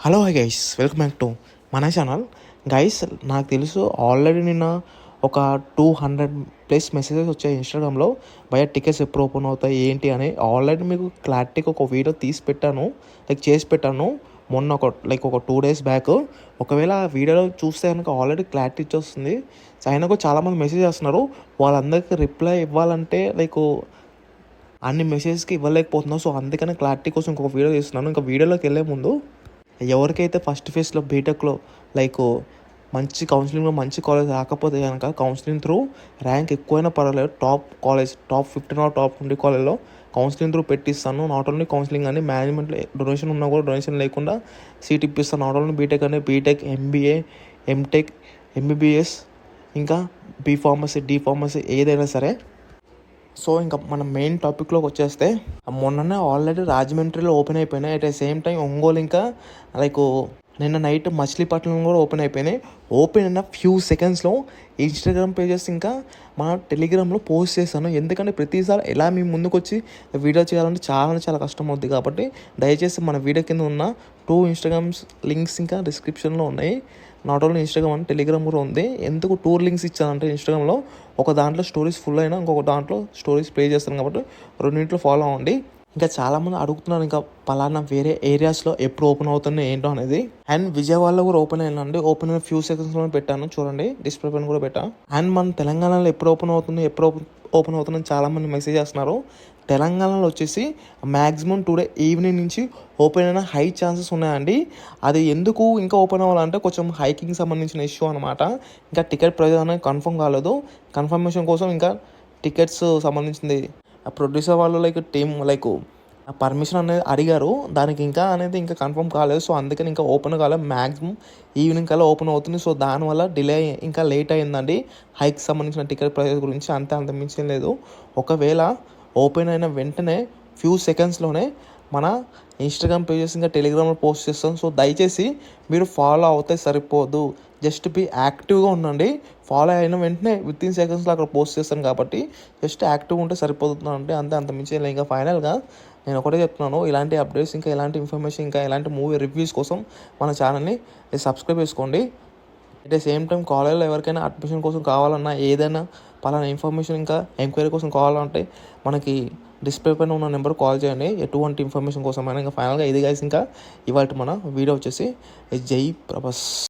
Hello hi guys, welcome back to మన channel. Guys, నాకు తెలుసు ఆల్రెడీ నిన్న ఒక 200+ మెసేజెస్ వచ్చాయి ఇన్స్టాగ్రామ్లో. భయ టికెట్స్ ఎప్పుడు ఓపెన్ అవుతాయి ఏంటి అని. ఆల్రెడీ మీకు క్లారిటీగా ఒక వీడియో తీసి పెట్టాను, చేసి పెట్టాను మొన్న ఒక 2 days బ్యాక్. ఒకవేళ ఆ వీడియోలో చూస్తే కనుక ఆల్రెడీ క్లారిటీ ఇచ్చేస్తుంది. అయినా కూడా చాలామంది మెసేజ్ చేస్తున్నారు. వాళ్ళందరికీ రిప్లై ఇవ్వాలంటే అన్ని మెసేజ్కి ఇవ్వలేకపోతున్నాను. సో అందుకని క్లారిటీ కోసం ఇంకొక వీడియో చేస్తున్నాను. ఇంకా వీడియోలోకి వెళ్ళే ముందు, ఎవరికైతే ఫస్ట్ ఫేజ్లో బీటెక్లో మంచి కౌన్సిలింగ్లో మంచి కాలేజ్ రాకపోతే కనుక కౌన్సిలింగ్ త్రూ ర్యాంక్ ఎక్కువైనా పర్వాలేదు, టాప్ 15 టాప్ 20 కాలేజ్లో కౌన్సిలింగ్ త్రూ పెట్టిస్తాను. నాట్ ఓన్లీ కౌన్సిలింగ్ అని, మేనేజ్మెంట్లో డొనేషన్ ఉన్నా కూడా డొనేషన్ లేకుండా సీట్ ఇప్పిస్తాను. నాట్ ఓన్లీ బీటెక్ అని, బీటెక్, ఎంబీఏ, ఎంటెక్, ఎంబీబీఎస్, ఇంకా బీఫార్మసీ, డీఫార్మసీ ఏదైనా సరే. సో ఇంకా మన మెయిన్ టాపిక్లోకి వచ్చేస్తే, మొన్ననే ఆల్రెడీ రాజమండ్రిలో ఓపెన్ అయిపోయినాయి. At the same time Ongole, ఇంకా నిన్న నైట్ మచిలీపట్నం కూడా ఓపెన్ అయిపోయినాయి. ఓపెన్ అయిన ఫ్యూ సెకండ్స్లో ఇన్స్టాగ్రామ్ పేజెస్ ఇంకా మన టెలిగ్రామ్లో పోస్ట్ చేశాను. ఎందుకంటే ప్రతిసారి ఎలా మీ ముందుకు వచ్చి వీడియో చేయాలంటే చాలా కష్టం అవుద్ది. కాబట్టి దయచేసి మన వీడియో కింద ఉన్న 2 ఇన్స్టాగ్రామ్స్ లింక్స్ ఇంకా డిస్క్రిప్షన్లో ఉన్నాయి. నాట్ ఓన్లీ ఇన్స్టాగ్రామ్ అని, టెలిగ్రామ్ కూడా ఉంది. ఎందుకు 2 లింక్స్ ఇచ్చానంటే, ఇన్స్టాగ్రామ్లో ఒక దాంట్లో స్టోరీస్ ఫుల్ అయినా ఇంకొక దాంట్లో స్టోరీస్ ప్లే చేస్తాను కాబట్టి రెండింటిలో ఫాలో అవ్వండి. ఇంకా చాలామంది అడుగుతున్నారు ఇంకా పలానా వేరే ఏరియాస్లో ఎప్పుడు ఓపెన్ అవుతుంది ఏంటో అనేది. అండ్ విజయవాడలో కూడా ఓపెన్ అయిందండి. ఓపెన్ అయిన ఫ్యూ సెకండ్స్లో పెట్టాను, చూడండి, డిస్ప్లే పైన కూడా పెట్టాను. అండ్ మన తెలంగాణలో ఎప్పుడు ఓపెన్ అవుతుందని చాలామంది మెసేజ్ చేస్తున్నారు. తెలంగాణలో వచ్చేసి మ్యాక్సిమం టుడే ఈవినింగ్ నుంచి ఓపెన్ అయిన హై ఛాన్సెస్ ఉన్నాయండి. అది ఎందుకు ఇంకా ఓపెన్ అవ్వాలంటే కొంచెం హైకింగ్ సంబంధించిన ఇష్యూ అనమాట. ఇంకా టికెట్ ప్రైస్ అనేది కన్ఫర్మ్ కాలేదు. కన్ఫర్మేషన్ కోసం ఇంకా టికెట్స్ సంబంధించింది ప్రొడ్యూసర్ వాళ్ళు టీమ్ పర్మిషన్ అనేది అడిగారు. దానికి ఇంకా కన్ఫర్మ్ కాలేదు. సో అందుకని ఇంకా ఓపెన్ కాలేదు. మ్యాక్సిమం ఈవినింగ్ కల్లా ఓపెన్ అవుతుంది. సో దానివల్ల డిలే ఇంకా లేట్ అయిందండి హైక్ సంబంధించిన టికెట్ ప్రైస్ గురించి. అంత మించి లేదు. ఒకవేళ ఓపెన్ అయిన వెంటనే ఫ్యూ సెకండ్స్లోనే మన ఇన్స్టాగ్రామ్ పేజెస్ ఇంకా టెలిగ్రామ్లో పోస్ట్ చేస్తాం. సో దయచేసి మీరు ఫాలో అవుతే సరిపోదు, జస్ట్ బీ యాక్టివ్గా ఉండండి. ఫాలో అయిన వెంటనే వితిన్ సెకండ్స్లో అక్కడ పోస్ట్ చేస్తాను కాబట్టి జస్ట్ యాక్టివ్గా ఉంటే సరిపోతుంది అంటే అంత మించి. ఇంకా ఫైనల్గా నేను ఒకటే చెప్తున్నాను, ఇలాంటి అప్డేట్స్ ఇంకా ఇలాంటి ఇన్ఫర్మేషన్ ఇంకా ఇలాంటి మూవీ రివ్యూస్ కోసం మన ఛానల్ని సబ్స్క్రైబ్ చేసుకోండి. అట్ ద సేమ్ టైం కాలేజ్లో ఎవరికైనా అడ్మిషన్ కోసం కావాలన్నా, ఏదైనా పలానా ఇన్ఫర్మేషన్ ఇంకా ఎంక్వైరీ కోసం కావాలంటే మనకి డిస్ప్లే పైన ఉన్న నెంబర్ కాల్ చేయండి, ఎటువంటి ఇన్ఫర్మేషన్ కోసం అయినా. ఇంకా ఫైనల్గా ఇది గైస్, ఇంకా ఇవాళ మన వీడియో వచ్చేసి జై ప్రభాస్.